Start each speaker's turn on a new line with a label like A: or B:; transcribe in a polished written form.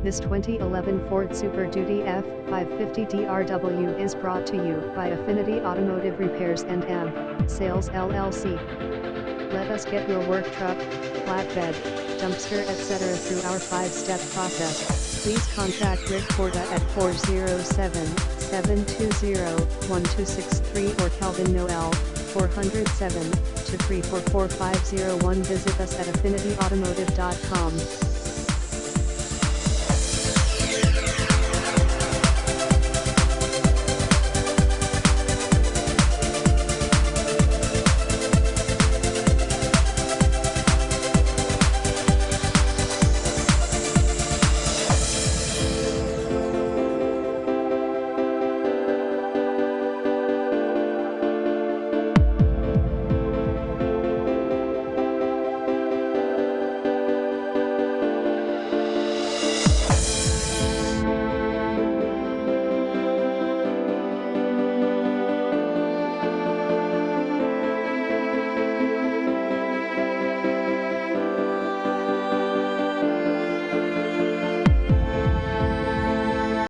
A: This 2011 Ford Super Duty F-550 DRW is brought to you by Affinity Automotive Repairs and M. Sales LLC. Let us get your work truck, flatbed, dumpster etc. through our 5-step process. Please contact Rick Porta at 407-720-1263 or Calvin Noel, 407-234-4501. Visit us at affinityautomotive.com.